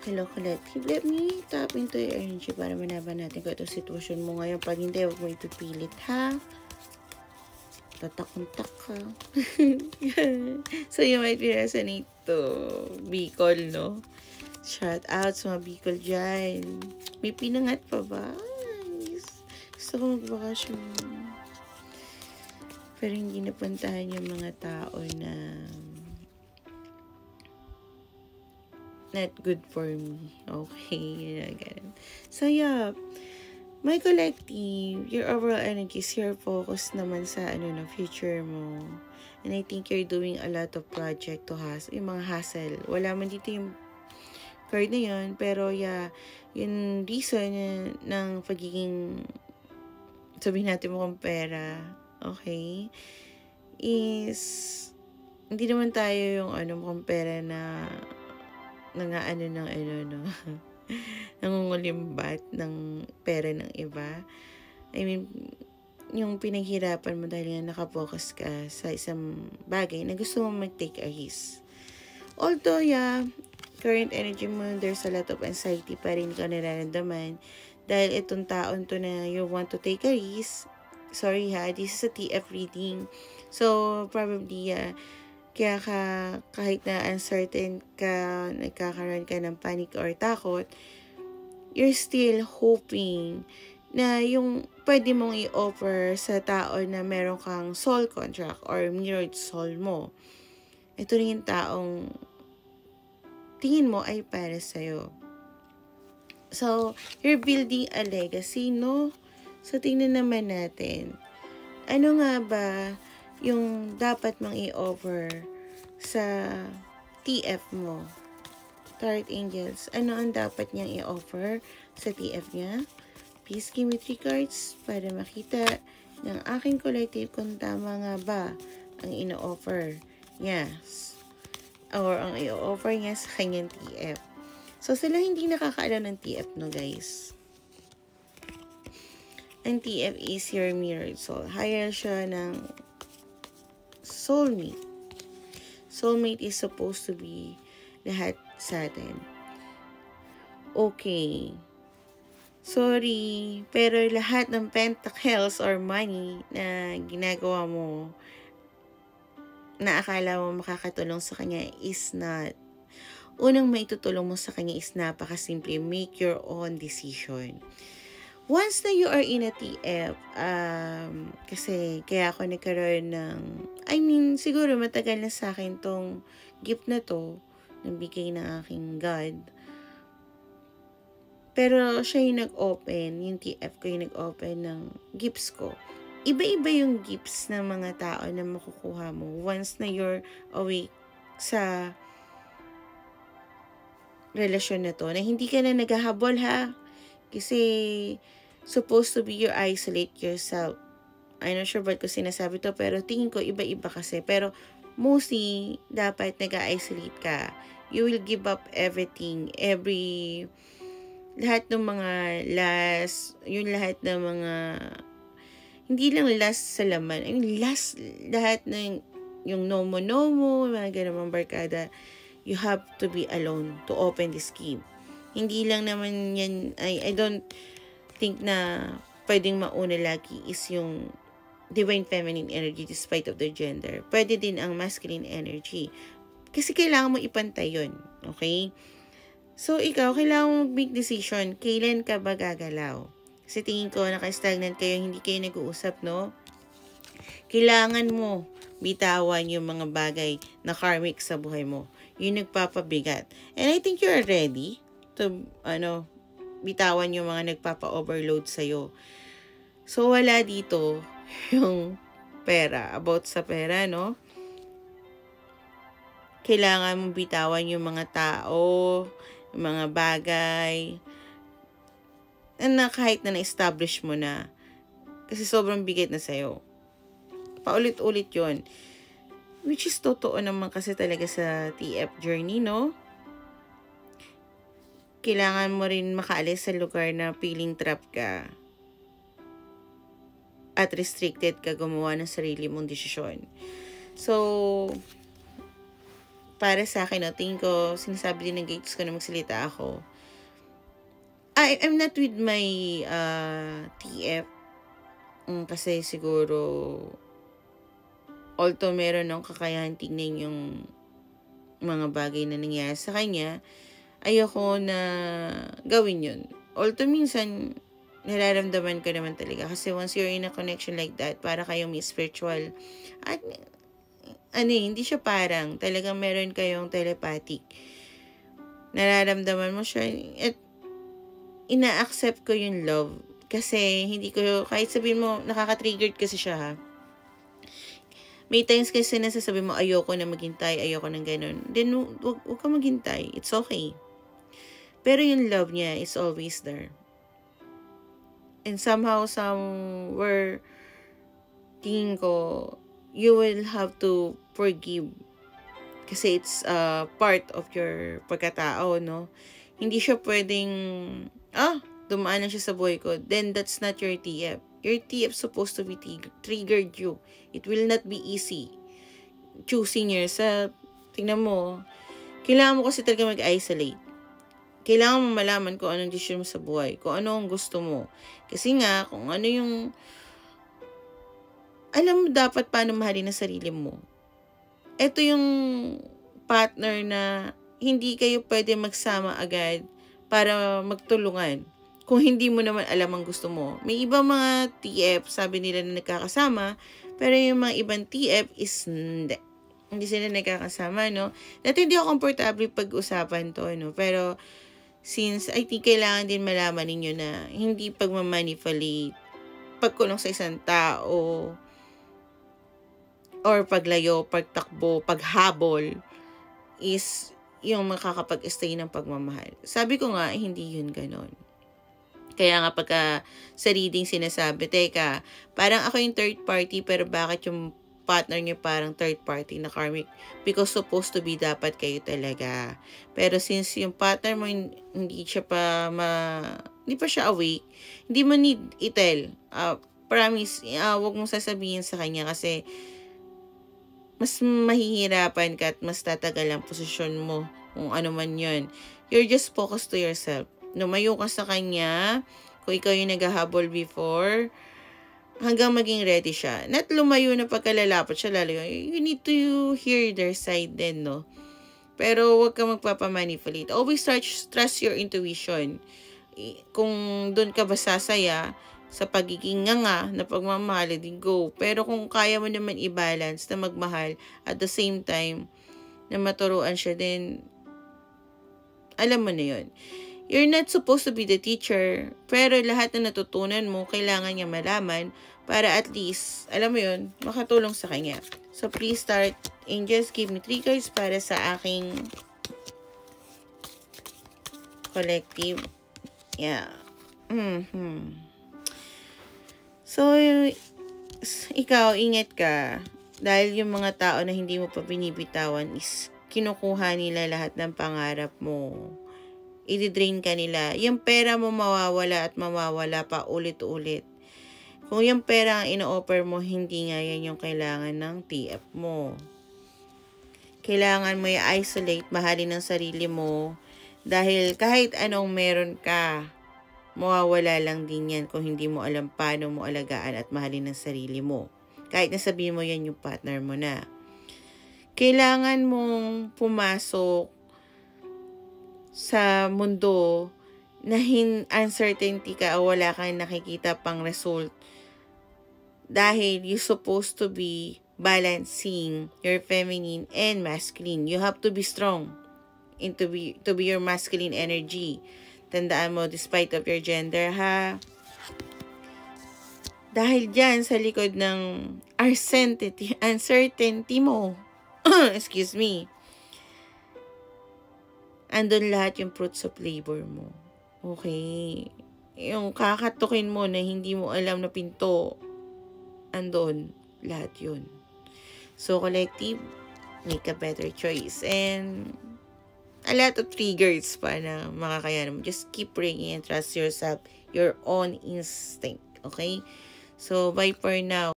Hello, collective. Let me tap into your energy para manaban natin kung itong sitwasyon mo ngayon. Pag hindi, huwag mo ipipilit, ha? Tatak-untak ka. So, you might be resonate to Bicol, no? Shout out sa mga Bicol dyan. May pinangat pa ba? Nice. Gusto ko magbakasyon. Pero hindi napuntahan yung mga tao na not good for me. Okay, ganun. So, yeah. My collective, your overall energy is your focus naman sa future mo. And I think you're doing a lot of project to yung mga hustle. Wala man dito yung card na yun, pero yeah, yung reason ng pagiging, sabihin natin mo kung pera, okay, is, hindi naman tayo yung mukhang pera na nangungulimbat ng pera ng iba. I mean, yung pinaghirapan mo dahil nga nakapokus ka sa isang bagay na gusto mo mag-take a risk. Although, yeah, current energy mo, there's a lot of anxiety pa rin ka nararamdaman dahil itong taon to na you want to take a risk. Sorry ha, this is a TF reading. So, probably, kaya kahit na uncertain ka, nagkakaroon ka ng panic or takot, you're still hoping na yung pwede mong i-offer sa tao na meron kang soul contract or mirrored soul mo. Ito rin yung taong tingin mo ay para sa'yo. So, you're building a legacy, no? So, tingnan naman natin. Ano nga ba yung dapat mong i-offer sa TF mo? Tarot Angels, ano ang dapat niyang i-offer sa TF niya? Please give me 3 cards para makita ng aking collective kung tama nga ba ang ino-offer niya or ang i-offer niya sa kanyang TF. So, sila hindi nakakaalam ng TF, no guys? Ang TF is your mirrored soul. Higher siya ng soulmate. Soulmate is supposed to be lahat sa atin. Okay. Sorry, pero lahat ng pentacles or money na ginagawa mo na akala mo makakatulong sa kanya is not. Unang maitutulong mo sa kanya is napakasimple. Make your own decision. Once na you are in a TF, kasi kaya ako nagkaroon ng, siguro matagal na sa akin tong gift na to, nabigay ng aking God. Pero siya yung nag-open, yung TF ko yung nag-open ng gifts ko. Iba-iba yung gifts ng mga tao na makukuha mo once na you're awake sa relasyon na to, na hindi ka na naghahabol ha. Kasi, supposed to be you isolate yourself. I'm not sure ba't ko sinasabi to, pero tingin ko iba-iba kasi. Pero, mostly, dapat nag-isolate ka. You will give up everything, lahat ng mga last, yung lahat ng mga, hindi lang last sa laman, lahat ng, yung nomo, mga ganun barkada, you have to be alone to open this game. Hindi lang naman yan, I don't think na pwedeng mauna lagi is yung divine feminine energy despite of their gender. Pwede din ang masculine energy. Kasi kailangan mo ipantay yun. Okay? So, ikaw, kailangan mo mag-make decision. Kailan ka ba gagalaw? Kasi tingin ko, naka-stagnant kayo, hindi kayo nag-uusap, no? Kailangan mo bitawan yung mga bagay na karmic sa buhay mo. Yung nagpapabigat. And I think you're ready to, bitawan yung mga nagpapa-overload sa'yo. So, wala dito yung pera. About sa pera, no? Kailangan mong bitawan yung mga tao, yung mga bagay, na kahit na na-establish mo na. Kasi sobrang bigat na sa'yo. Paulit-ulit yon. Which is totoo naman kasi talaga sa TF journey, no? Kailangan mo rin makaalis sa lugar na feeling trap ka at restricted ka gumawa ng sarili mong desisyon. So, para sa akin, no, tingin ko, sinasabi din ng gates ko na magsalita ako. I'm not with my TF. Kasi siguro, although meron ng kakayahan tignan yung mga bagay na nangyayari sa kanya, ayoko na gawin yun. Although minsan, nararamdaman ko naman talaga. Kasi once you're in a connection like that, para kayong may spiritual, at hindi siya parang, talagang meron kayong telepathic. Nararamdaman mo siya, at ina-accept ko yung love. Kasi, hindi ko, kahit sabihin mo, nakaka-triggered kasi siya, ha. May times kasi nasasabi mo, ayoko na maghintay, ayoko ng ganun. Then, wag ka maghintay. It's okay. Pero yung love niya is always there. And somehow, somewhere, tingin ko, you will have to forgive. Kasi it's part of your pagkatao, no? Hindi siya pwedeng, dumaan lang siya sa buhay ko. Then, that's not your TF. Your TF supposed to be triggered you. It will not be easy. Choosing yourself. Tingnan mo. Kailangan mo kasi talaga mag-isolate. Kailangan mo malaman kung anong decision mo sa buhay. Kung ano ang gusto mo. Kasi nga, kung ano yung... Alam mo dapat paano mahalin ang sarili mo. Ito yung partner na hindi kayo pwede magsama agad para magtulungan. Kung hindi mo naman alam ang gusto mo. May ibang mga TF, sabi nila na nagkakasama, pero yung mga ibang TF is hindi. Hindi sila nagkakasama, no? Dati hindi ako comfortable pag-usapan to, no? Pero, since I think kailangan din malaman ninyo na hindi pagmamanipulate, pagkulong sa isang tao, or paglayo, pagtakbo, paghabol, is yung makakapag-stay ng pagmamahal. Sabi ko nga, hindi yun ganon. Kaya nga pagka sa reading sinasabi, teka, parang ako yung third party, pero bakit yung partner niyo parang third party na karmic? Because supposed to be dapat kayo talaga. Pero since yung partner mo hindi pa siya awake, hindi mo need i-tell. Promise, wag mong sasabihin sa kanya kasi mas mahihirapan ka at mas tatagal ang posisyon mo kung ano man yun. You're just focused to yourself. Lumayo ka sa kanya, kung ikaw yung naghahabol before, hanggang maging ready siya. Not lumayo na pagkalalapot siya, lalo you need to hear their side din, no? Pero huwag ka magpapamanipulate. Always trust your intuition. Kung doon ka ba sasaya sa pagiging nga na pagmamahal, then go. Pero kung kaya mo naman i-balance na magmahal at the same time na maturuan siya, then alam mo na yun. You're not supposed to be the teacher, pero lahat na natutunan mo, kailangan niya malaman para at least, alam mo yun, makatulong sa kanya. So, please start, angels, give me 3 cards para sa aking collective. Yeah. So, ikaw, ingat ka. Dahil yung mga tao na hindi mo pa binibitawan is kinukuha nila lahat ng pangarap mo. I-drain ka nila. Yung pera mo mawawala at mawawala pa ulit-ulit. Kung yung pera ang ino-offer mo, hindi nga yan yung kailangan ng TF mo. Kailangan mo i-isolate, mahalin ang sarili mo. Dahil kahit anong meron ka, mawawala lang din yan kung hindi mo alam paano mo alagaan at mahalin ang sarili mo. Kahit nasabihin mo yan yung partner mo na. Kailangan mong pumasok sa mundo na uncertainty ka o wala kang nakikita pang result. Dahil you're supposed to be balancing your feminine and masculine. You have to be strong to be your masculine energy. Tandaan mo, despite of your gender, ha? Dahil dyan, sa likod ng uncertainty mo, excuse me, andun lahat yung fruits of labor mo. Okay? Yung kakatukin mo na hindi mo alam na pinto, andun lahat yun. So, collective, make a better choice. And a lot of triggers pa na makakayanan mo. Just keep praying and trust yourself, your own instinct. Okay? So, bye for now.